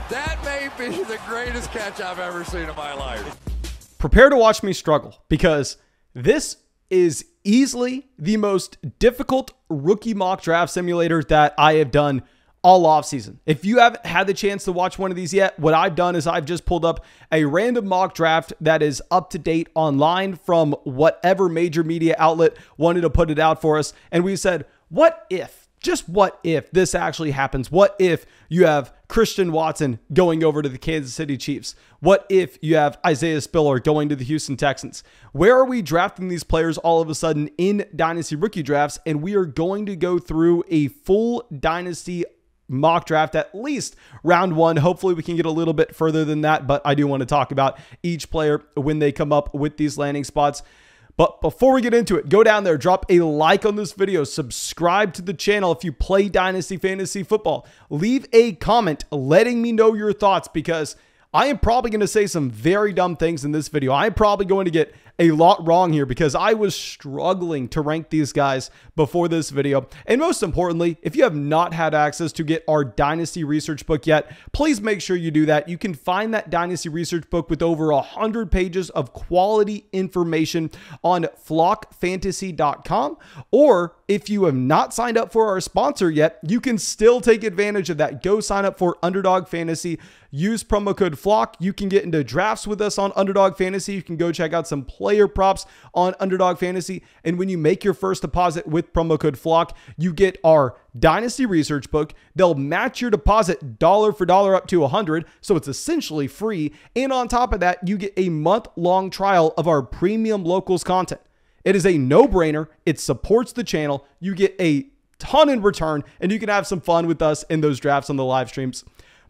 That may be the greatest catch I've ever seen in my life. Prepare to watch me struggle, because this is easily the most difficult rookie mock draft simulator that I have done all offseason. If you haven't had the chance to watch one of these yet, what I've done is I've just pulled up a random mock draft that is up to date online from whatever major media outlet wanted to put it out for us. And we said, what if, just what if this actually happens? What if you have Christian Watson going over to the Kansas City Chiefs? What if you have Isaiah Spiller going to the Houston Texans? Where are we drafting these players all of a sudden in Dynasty rookie drafts? And we are going to go through a full Dynasty mock draft, at least round one. Hopefully we can get a little bit further than that, but I do want to talk about each player when they come up with these landing spots. But before we get into it, go down there, drop a like on this video, subscribe to the channel if you play Dynasty Fantasy Football. Leave a comment letting me know your thoughts, because I am probably going to say some very dumb things in this video. I'm probably going to get a lot wrong here, because I was struggling to rank these guys before this video. And most importantly, if you have not had access to get our Dynasty research book yet, please make sure you do that. You can find that Dynasty research book with over 100 pages of quality information on flockfantasy.com. Or if you have not signed up for our sponsor yet, you can still take advantage of that. Go sign up for Underdog Fantasy. Use promo code FLOCK. You can get into drafts with us on Underdog Fantasy. You can go check out some player props on Underdog Fantasy. And when you make your first deposit with promo code FLOCK, you get our Dynasty research book. They'll match your deposit dollar for dollar up to 100. So it's essentially free. And on top of that, you get a month-long trial of our premium locals content. It is a no-brainer. It supports the channel. You get a ton in return, and you can have some fun with us in those drafts on the live streams.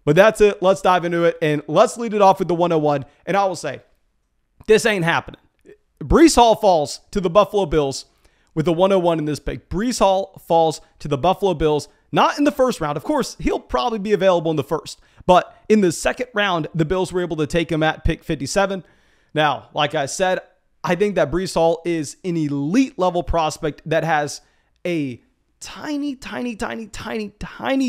But that's it. Let's dive into it, and let's lead it off with the 101. And I will say, this ain't happening. Breece Hall falls to the Buffalo Bills with the 101 in this pick. Breece Hall falls to the Buffalo Bills, not in the first round. Of course, he'll probably be available in the first, but in the second round, the Bills were able to take him at pick 57. Now, like I said, I think that Breece Hall is an elite level prospect that has a tiny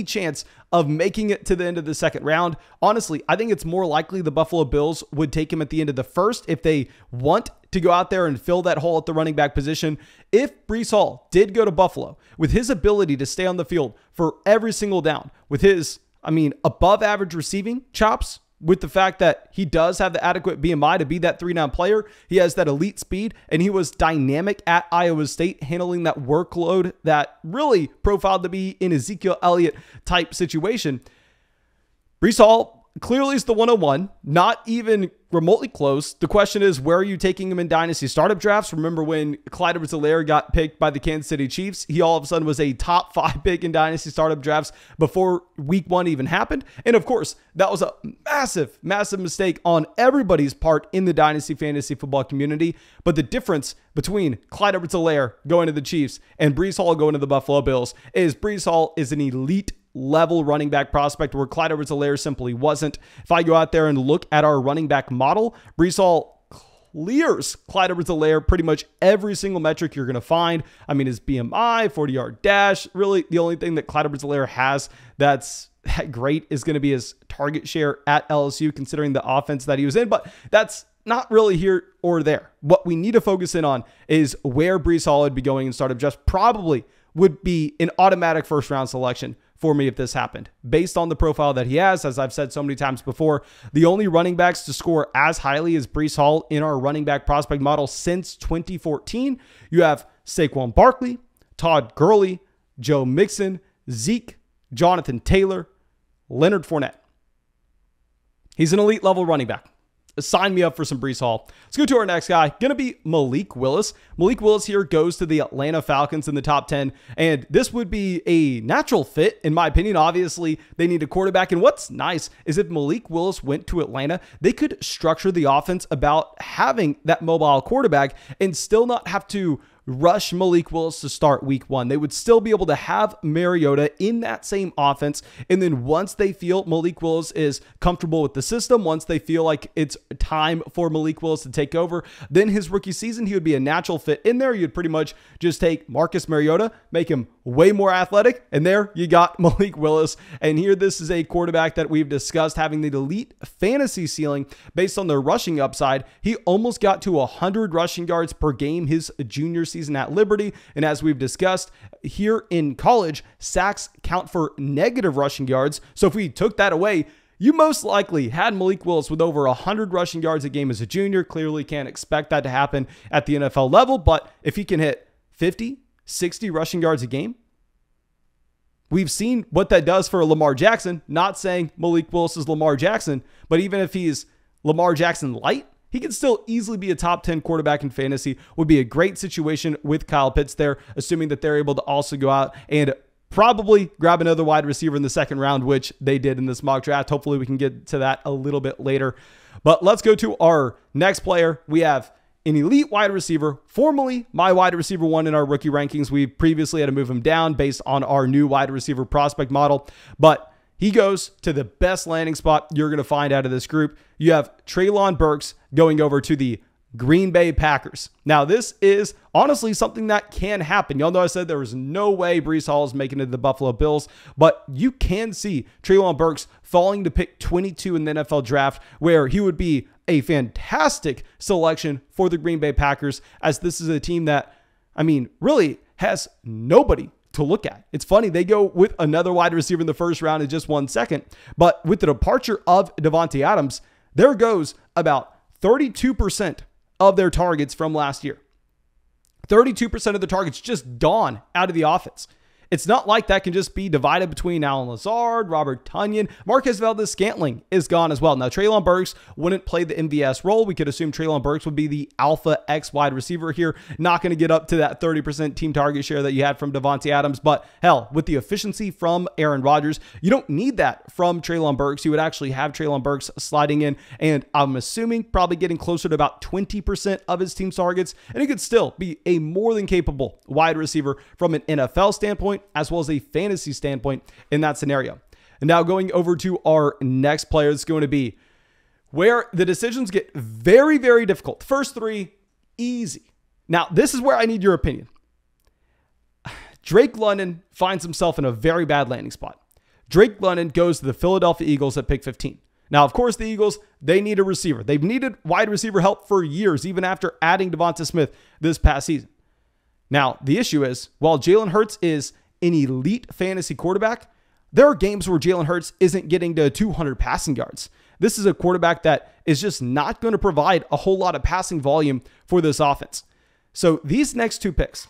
chance of making it to the end of the second round. Honestly, I think it's more likely the Buffalo Bills would take him at the end of the first if they want to go out there and fill that hole at the running back position. If Breece Hall did go to Buffalo, with his ability to stay on the field for every single down, with his, above average receiving chops, with the fact that he does have the adequate BMI to be that 3-down player, he has that elite speed, and he was dynamic at Iowa State, handling that workload that really profiled to be an Ezekiel Elliott type situation. Breece Hall clearly is the 101, not even remotely close. The question is, where are you taking him in Dynasty startup drafts? Remember when Clyde Edwards-Helaire got picked by the Kansas City Chiefs? He all of a sudden was a top 5 pick in Dynasty startup drafts before week 1 even happened. And of course, that was a massive mistake on everybody's part in the Dynasty fantasy football community. But the difference between Clyde Edwards-Helaire going to the Chiefs and Breece Hall going to the Buffalo Bills is Breece Hall is an elite level running back prospect where Clyde Edwards-Helaire simply wasn't. If I go out there and look at our running back model, Breece Hall clears Clyde Edwards-Helaire pretty much every single metric you're going to find. His BMI, 40-yard dash, really the only thing that Clyde Edwards-Helaire has that's great is going to be his target share at LSU, considering the offense that he was in, but that's not really here or there. What we need to focus in on is where Breece Hall would be going in startup drafts. Probably would be an automatic first round selection for me if this happened, based on the profile that he has. As I've said so many times before, the only running backs to score as highly as Breece Hall in our running back prospect model since 2014. You have Saquon Barkley, Todd Gurley, Joe Mixon, Zeke, Jonathan Taylor, Leonard Fournette. He's an elite level running back. Sign me up for some Breece Hall. Let's go to our next guy. Going to be Malik Willis. Malik Willis here goes to the Atlanta Falcons in the top 10. And this would be a natural fit, in my opinion. Obviously, they need a quarterback. And what's nice is if Malik Willis went to Atlanta, they could structure the offense about having that mobile quarterback and still not have to rush Malik Willis to start week 1. They would still be able to have Mariota in that same offense. And then once they feel Malik Willis is comfortable with the system, once they feel like it's time for Malik Willis to take over, then his rookie season, he would be a natural fit in there. You'd pretty much just take Marcus Mariota, make him way more athletic, and there you got Malik Willis. And here, this is a quarterback that we've discussed having the elite fantasy ceiling based on their rushing upside. He almost got to 100 rushing yards per game his junior season at Liberty. And as we've discussed, here in college, sacks count for negative rushing yards. So if we took that away, you most likely had Malik Willis with over 100 rushing yards a game as a junior. Clearly can't expect that to happen at the NFL level, but if he can hit 50, 60 rushing yards a game, we've seen what that does for Lamar Jackson. Not saying Malik Willis is Lamar Jackson, but even if he's Lamar Jackson light, he can still easily be a top 10 quarterback in fantasy. Would be a great situation with Kyle Pitts there, assuming that they're able to also go out and probably grab another wide receiver in the second round, which they did in this mock draft. Hopefully we can get to that a little bit later. But let's go to our next player. We have an elite wide receiver, formerly my wide receiver 1 in our rookie rankings. We previously had to move him down based on our new wide receiver prospect model, but he goes to the best landing spot you're going to find out of this group. You have Treylon Burks going over to the Green Bay Packers. Now, this is honestly something that can happen. Y'all know I said there was no way Breece Hall is making it to the Buffalo Bills, but you can see Treylon Burks falling to pick 22 in the NFL draft, where he would be a fantastic selection for the Green Bay Packers, as this is a team that, I mean, really has nobody to look at. It's funny, they go with another wide receiver in the first round in just 1 second, but with the departure of Davante Adams, there goes about 32% of their targets from last year. 32% of the targets just gone out of the offense. It's not like that can just be divided between Allen Lazard, Robert Tonyan. Marquez Valdes-Scantling is gone as well. Now, Treylon Burks wouldn't play the MVS role. We could assume Treylon Burks would be the alpha X wide receiver here. Not going to get up to that 30% team target share that you had from Davante Adams. But hell, with the efficiency from Aaron Rodgers, you don't need that from Treylon Burks. You would actually have Treylon Burks sliding in, and I'm assuming probably getting closer to about 20% of his team's targets. And he could still be a more than capable wide receiver from an NFL standpoint, as well as a fantasy standpoint in that scenario. And now going over to our next player, it's going to be where the decisions get very, very difficult. First 3, easy. Now, this is where I need your opinion. Drake London finds himself in a very bad landing spot. Drake London goes to the Philadelphia Eagles at pick 15. Now, of course, the Eagles, they need a receiver. They've needed wide receiver help for years, even after adding Devonta Smith this past season. Now, the issue is, while Jalen Hurts is an elite fantasy quarterback, there are games where Jalen Hurts isn't getting to 200 passing yards. This is a quarterback that is just not going to provide a whole lot of passing volume for this offense. So these next 2 picks,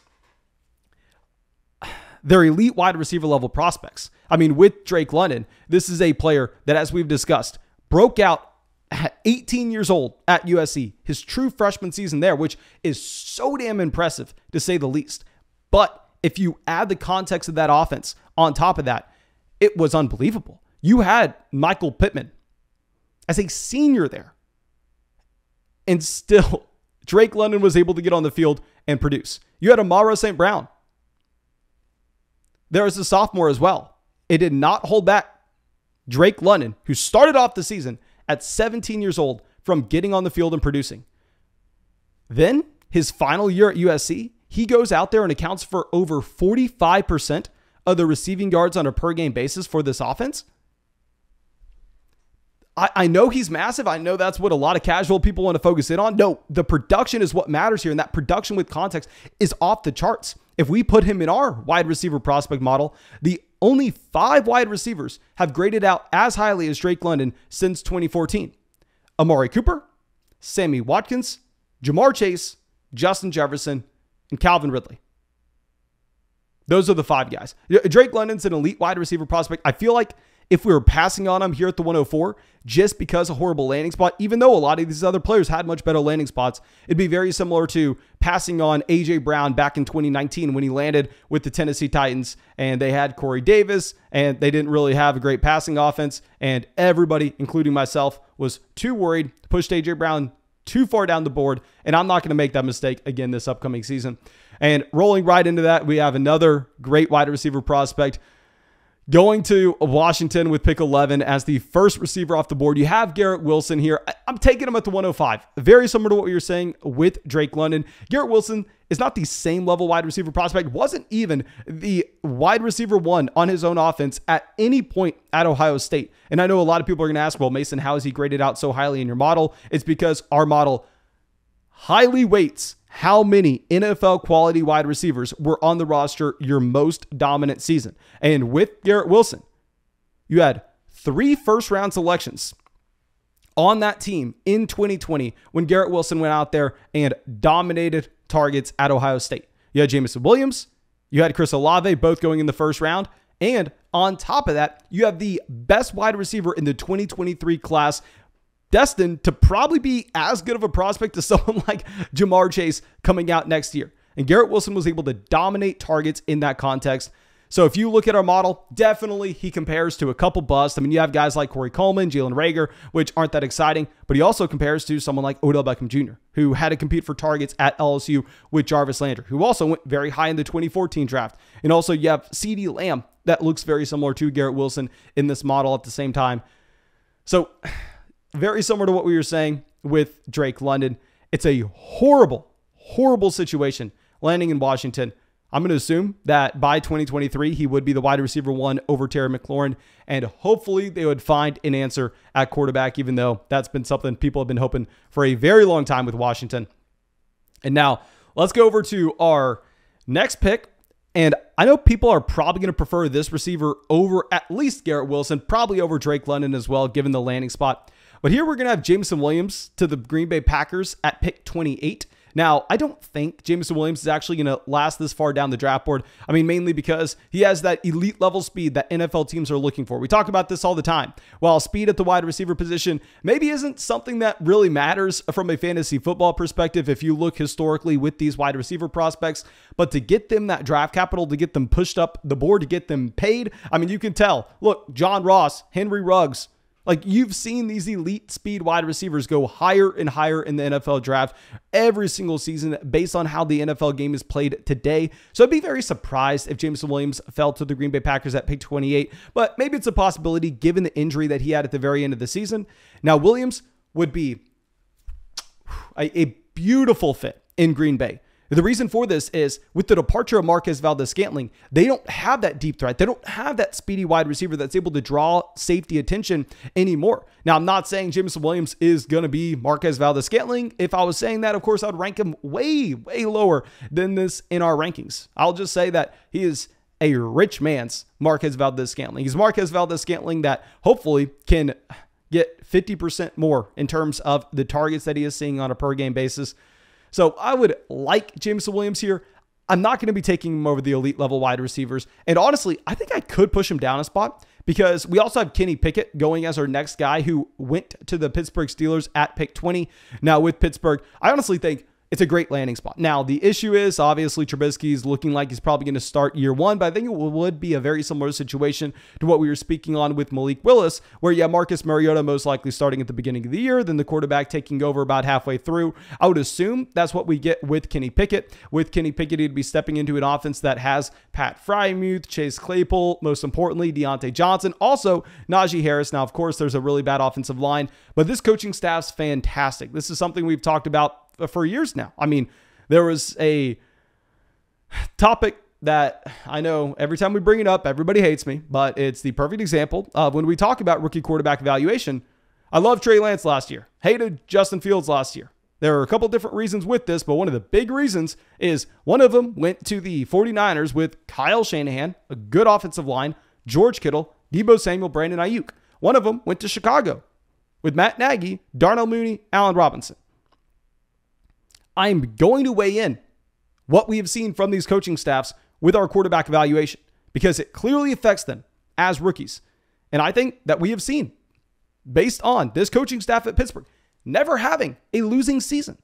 they're elite wide receiver level prospects. I mean, with Drake London, this is a player that, as we've discussed, broke out at 18 years old at USC, his true freshman season there, which is so damn impressive to say the least. But if you add the context of that offense on top of that, it was unbelievable. You had Michael Pittman as a senior there, and still Drake London was able to get on the field and produce. You had Amara St. Brown there as a sophomore as well. It did not hold back Drake London, who started off the season at 17 years old, from getting on the field and producing. Then his final year at USC, he goes out there and accounts for over 45% of the receiving yards on a per game basis for this offense. I know he's massive. I know that's what a lot of casual people want to focus in on. No, the production is what matters here, and that production with context is off the charts. If we put him in our wide receiver prospect model, the only 5 wide receivers have graded out as highly as Drake London since 2014. Amari Cooper, Sammy Watkins, Jamar Chase, Justin Jefferson, and Calvin Ridley. Those are the 5 guys. Drake London's an elite wide receiver prospect. I feel like if we were passing on him here at the 104, just because of horrible landing spot, even though a lot of these other players had much better landing spots, it'd be very similar to passing on A.J. Brown back in 2019 when he landed with the Tennessee Titans and they had Corey Davis and they didn't really have a great passing offense, and everybody, including myself, was too worried, pushed A.J. Brown too far down the board, and I'm not going to make that mistake again this upcoming season. And rolling right into that, we have another great wide receiver prospect going to Washington with pick 11 as the first receiver off the board. You have Garrett Wilson here. I'm taking him at the 105. Very similar to what you're saying with Drake London. Garrett Wilson is not the same level wide receiver prospect, wasn't even the wide receiver one on his own offense at any point at Ohio State. And I know a lot of people are going to ask, well, Mason, how is he graded out so highly in your model? It's because our model highly weights how many NFL quality wide receivers were on the roster your most dominant season. And with Garrett Wilson, you had 3 first-round selections on that team in 2020 when Garrett Wilson went out there and dominated targets at Ohio State. You had Jameson Williams, you had Chris Olave, both going in the first round, and on top of that, you have the best wide receiver in the 2023 class, destined to probably be as good of a prospect as someone like Jamar Chase coming out next year. And Garrett Wilson was able to dominate targets in that context. So if you look at our model, definitely he compares to a couple busts. I mean, you have guys like Corey Coleman, Jalen Reagor, which aren't that exciting, but he also compares to someone like Odell Beckham Jr., who had to compete for targets at LSU with Jarvis Landry, who also went very high in the 2014 draft. And also you have CeeDee Lamb that looks very similar to Garrett Wilson in this model at the same time. So very similar to what we were saying with Drake London. It's a horrible, horrible situation landing in Washington. I'm going to assume that by 2023, he would be the wide receiver one over Terry McLaurin, and hopefully they would find an answer at quarterback, even though that's been something people have been hoping for a very long time with Washington. And now let's go over to our next pick. And I know people are probably going to prefer this receiver over at least Garrett Wilson, probably over Drake London as well, given the landing spot. But here we're going to have Jameson Williams to the Green Bay Packers at pick 28. Now, I don't think Jameson Williams is actually going to last this far down the draft board. I mean, mainly because he has that elite level speed that NFL teams are looking for. We talk about this all the time. While speed at the wide receiver position maybe isn't something that really matters from a fantasy football perspective if you look historically with these wide receiver prospects, but to get them that draft capital, to get them pushed up the board, to get them paid, I mean, you can tell. Look, John Ross, Henry Ruggs, like you've seen these elite speed wide receivers go higher and higher in the NFL draft every single season based on how the NFL game is played today. So I'd be very surprised if Jameson Williams fell to the Green Bay Packers at pick 28, but maybe it's a possibility given the injury that he had at the very end of the season. Now, Williams would be a beautiful fit in Green Bay. The reason for this is with the departure of Marquez Valdes-Scantling, they don't have that deep threat. They don't have that speedy wide receiver that's able to draw safety attention anymore. Now, I'm not saying Jameson Williams is going to be Marquez Valdes-Scantling. If I was saying that, of course, I'd rank him way, way lower than this in our rankings. I'll just say that he is a rich man's Marquez Valdes-Scantling. He's Marquez Valdes-Scantling that hopefully can get 50% more in terms of the targets that he is seeing on a per game basis. So I would like Jameson Williams here. I'm not going to be taking him over the elite level wide receivers. And honestly, I think I could push him down a spot because we also have Kenny Pickett going as our next guy who went to the Pittsburgh Steelers at pick 20. Now with Pittsburgh, I honestly think it's a great landing spot. Now, the issue is obviously Trubisky is looking like he's probably going to start year one, but I think it would be a very similar situation to what we were speaking on with Malik Willis, where you have Marcus Mariota most likely starting at the beginning of the year, then the quarterback taking over about halfway through. I would assume that's what we get with Kenny Pickett. With Kenny Pickett, he'd be stepping into an offense that has Pat Freiermuth, Chase Claypool, most importantly, Deontay Johnson, also Najee Harris. Now, of course, there's a really bad offensive line, but this coaching staff's fantastic. This is something we've talked about for years now. I mean, there was a topic that I know every time we bring it up, everybody hates me, but it's the perfect example of when we talk about rookie quarterback evaluation. I loved Trey Lance last year, hated Justin Fields last year. There are a couple different reasons with this, but one of the big reasons is one of them went to the 49ers with Kyle Shanahan, a good offensive line, George Kittle, Deebo Samuel, Brandon Ayuk. One of them went to Chicago with Matt Nagy, Darnell Mooney, Allen Robinson. I'm going to weigh in what we have seen from these coaching staffs with our quarterback evaluation because it clearly affects them as rookies. And I think that we have seen, based on this coaching staff at Pittsburgh, never having a losing season.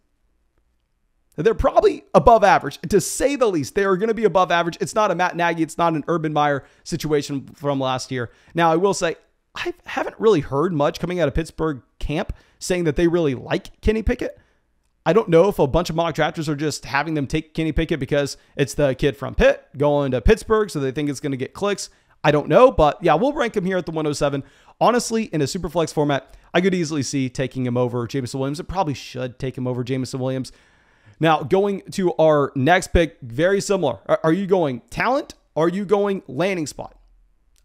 They're probably above average, to say the least. They are going to be above average. It's not a Matt Nagy. It's not an Urban Meyer situation from last year. Now, I will say, I haven't really heard much coming out of Pittsburgh camp saying that they really like Kenny Pickett. I don't know if a bunch of mock drafters are just having them take Kenny Pickett because it's the kid from Pitt going to Pittsburgh, so they think it's going to get clicks. I don't know, but yeah, we'll rank him here at the 107. Honestly, in a super flex format, I could easily see taking him over Jameson Williams. It probably should take him over Jameson Williams. Now, going to our next pick, very similar. Are you going talent? Or are you going landing spot?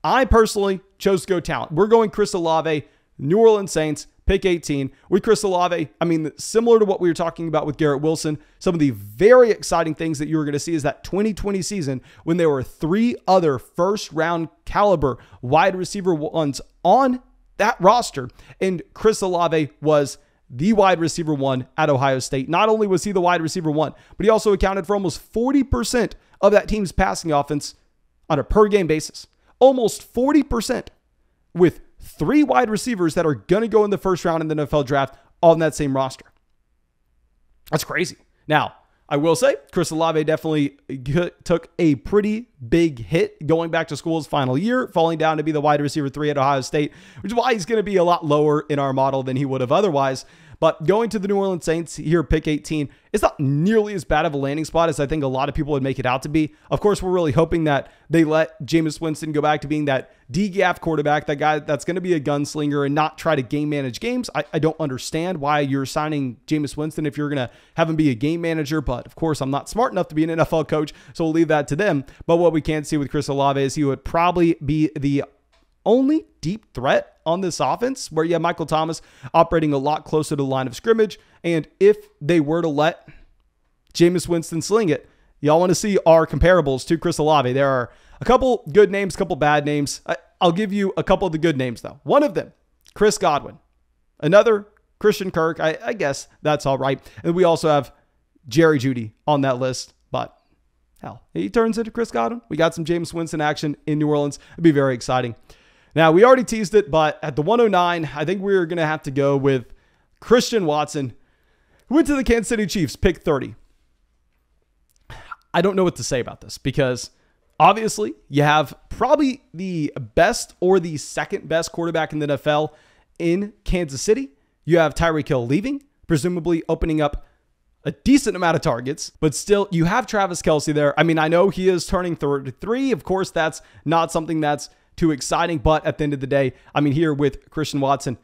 I personally chose to go talent. We're going Chris Olave, New Orleans Saints, pick 18. With Chris Olave, I mean, similar to what we were talking about with Garrett Wilson, some of the very exciting things that you were going to see is that 2020 season when there were 3 other first-round caliber wide receiver ones on that roster, and Chris Olave was the wide receiver 1 at Ohio State. Not only was he the wide receiver 1, but he also accounted for almost 40% of that team's passing offense on a per-game basis. Almost 40% with 3 wide receivers that are going to go in the first round in the NFL draft on that same roster. That's crazy. Now, I will say, Chris Olave definitely took a pretty big hit going back to school his final year, falling down to be the wide receiver 3 at Ohio State, which is why he's going to be a lot lower in our model than he would have otherwise. But going to the New Orleans Saints here, pick 18, it's not nearly as bad of a landing spot as I think a lot of people would make it out to be. Of course, we're really hoping that they let Jameis Winston go back to being that DGAF quarterback, that guy that's going to be a gunslinger and not try to game manage games. I don't understand why you're signing Jameis Winston if you're going to have him be a game manager. But of course, I'm not smart enough to be an NFL coach, so we'll leave that to them. But what we can see with Chris Olave is he would probably be the only deep threat on this offense where you have Michael Thomas operating a lot closer to the line of scrimmage. And if they were to let Jameis Winston sling it, y'all want to see our comparables to Chris Olave. There are a couple good names, a couple bad names. I'll give you a couple of the good names though. One of them, Chris Godwin. Another, Christian Kirk. I guess that's all right. And we also have Jerry Jeudy on that list, but hell, he turns into Chris Godwin. We got some Jameis Winston action in New Orleans. It'd be very exciting. Now, we already teased it, but at the 109, I think we're going to have to go with Christian Watson, who went to the Kansas City Chiefs, pick 30. I don't know what to say about this because obviously you have probably the best or the second best quarterback in the NFL in Kansas City. You have Tyreek Hill leaving, presumably opening up a decent amount of targets, but still you have Travis Kelce there. I mean, I know he is turning 33. Of course, that's not something that's too exciting, but at the end of the day, I mean, here with Christian Watson,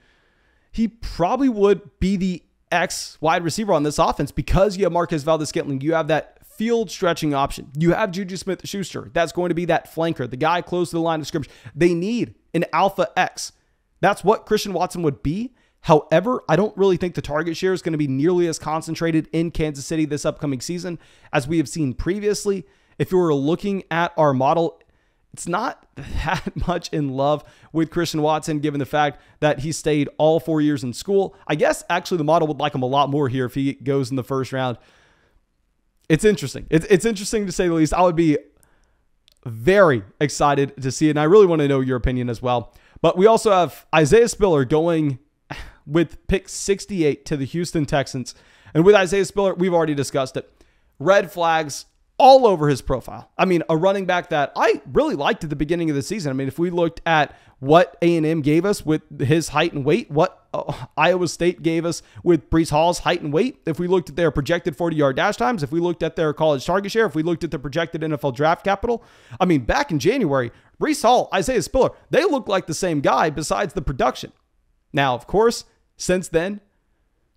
he probably would be the X wide receiver on this offense because you have Marquez Valdes-Scantling. You have that field stretching option. You have Juju Smith-Schuster. That's going to be that flanker, the guy close to the line of scrimmage. They need an alpha X. That's what Christian Watson would be. However, I don't really think the target share is going to be nearly as concentrated in Kansas City this upcoming season as we have seen previously. If you were looking at our model, it's not that much in love with Christian Watson, given the fact that he stayed all 4 years in school. I guess actually the model would like him a lot more here if he goes in the first round. It's interesting. It's interesting to say the least. I would be very excited to see it, and I really want to know your opinion as well. But we also have Isaiah Spiller going with pick 68 to the Houston Texans. And with Isaiah Spiller, we've already discussed it. Red flags all over his profile. I mean, a running back that I really liked at the beginning of the season. I mean, if we looked at what A&M gave us with his height and weight, what Iowa State gave us with Breece Hall's height and weight, if we looked at their projected 40-yard dash times, if we looked at their college target share, if we looked at the projected NFL draft capital, I mean, back in January, Breece Hall, Isaiah Spiller, they look like the same guy besides the production. Now, of course, since then,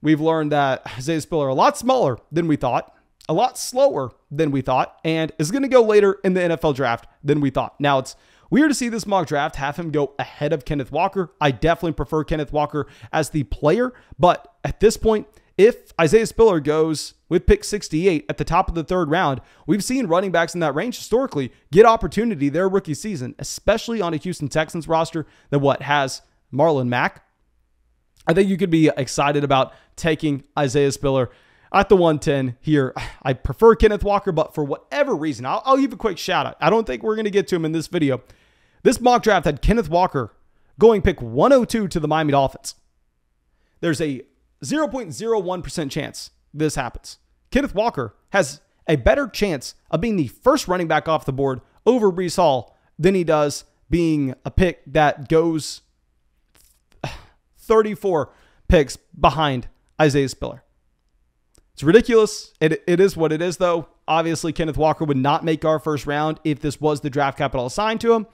we've learned that Isaiah Spiller a lot smaller than we thought, a lot slower than we thought, and is going to go later in the NFL draft than we thought. Now, it's weird to see this mock draft have him go ahead of Kenneth Walker. I definitely prefer Kenneth Walker as the player, but at this point, if Isaiah Spiller goes with pick 68 at the top of the third round, we've seen running backs in that range historically get opportunity their rookie season, especially on a Houston Texans roster that has Marlon Mack. I think you could be excited about taking Isaiah Spiller at the 110 here. I prefer Kenneth Walker, but for whatever reason, I'll give a quick shout out. I don't think we're going to get to him in this video. This mock draft had Kenneth Walker going pick 102 to the Miami Dolphins. There's a 0.01% chance this happens. Kenneth Walker has a better chance of being the first running back off the board over Breece Hall than he does being a pick that goes 34 picks behind Isaiah Spiller. It's ridiculous. It is what it is, though. Obviously, Kenneth Walker would not make our first round if this was the draft capital assigned to him.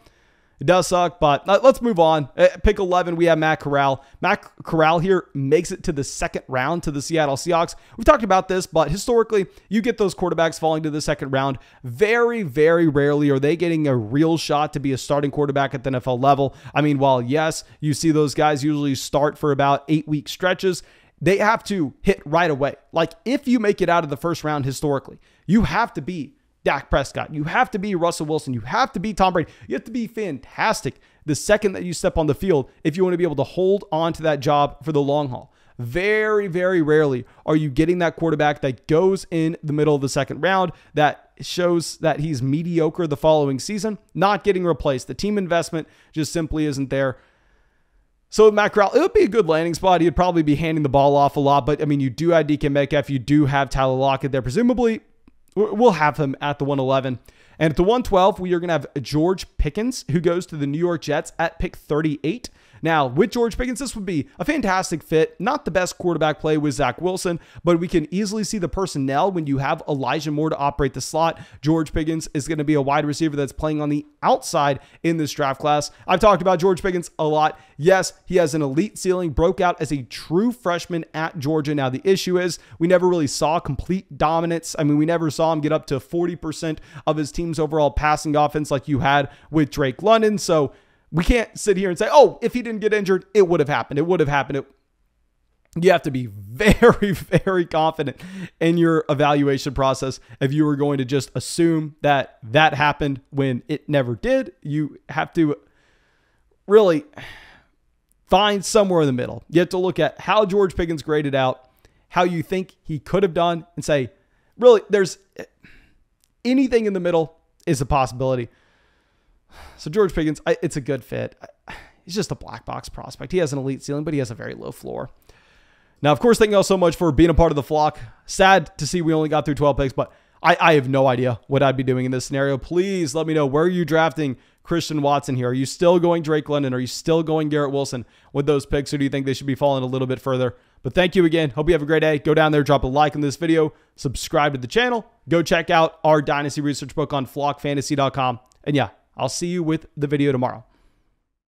It does suck, but let's move on. Pick 11, we have Matt Corral. Matt Corral here makes it to the second round to the Seattle Seahawks. We've talked about this, but historically, you get those quarterbacks falling to the second round. Very, very rarely are they getting a real shot to be a starting quarterback at the NFL level. I mean, while yes, you see those guys usually start for about 8-week stretches, they have to hit right away. Like, if you make it out of the first round historically, you have to be Dak Prescott. You have to be Russell Wilson. You have to be Tom Brady. You have to be fantastic the second that you step on the field if you want to be able to hold on to that job for the long haul. Very, very rarely are you getting that quarterback that goes in the middle of the second round that shows that he's mediocre the following season, not getting replaced. The team investment just simply isn't there. So with Matt Corral, it would be a good landing spot. He'd probably be handing the ball off a lot, but I mean, you do have DK Metcalf. You do have Tyler Lockett there. Presumably, we'll have him at the 111. And at the 112, we are going to have George Pickens, who goes to the New York Jets at pick 38. Now, with George Pickens, this would be a fantastic fit. Not the best quarterback play with Zach Wilson, but we can easily see the personnel when you have Elijah Moore to operate the slot. George Pickens is going to be a wide receiver that's playing on the outside in this draft class. I've talked about George Pickens a lot. Yes, he has an elite ceiling, broke out as a true freshman at Georgia. Now, the issue is we never really saw complete dominance. I mean, we never saw him get up to 40% of his team's overall passing offense like you had with Drake London. So we can't sit here and say, oh, if he didn't get injured, it would have happened. It would have happened. You have to be very, very confident in your evaluation process. If you were going to just assume that that happened when it never did, you have to really find somewhere in the middle. You have to look at how George Pickens graded out, how you think he could have done, and say, really, there's anything in the middle is a possibility. So George Pickens, it's a good fit. He's just a black box prospect. He has an elite ceiling, but he has a very low floor. Now, of course, thank you all so much for being a part of the flock. Sad to see we only got through 12 picks, but I have no idea what I'd be doing in this scenario. Please let me know, where are you drafting Christian Watson here? Are you still going Drake London? Are you still going Garrett Wilson with those picks, or do you think they should be falling a little bit further? But thank you again. Hope you have a great day. Go down there, drop a like on this video, subscribe to the channel, go check out our Dynasty research book on flockfantasy.com. And yeah, I'll see you with the video tomorrow.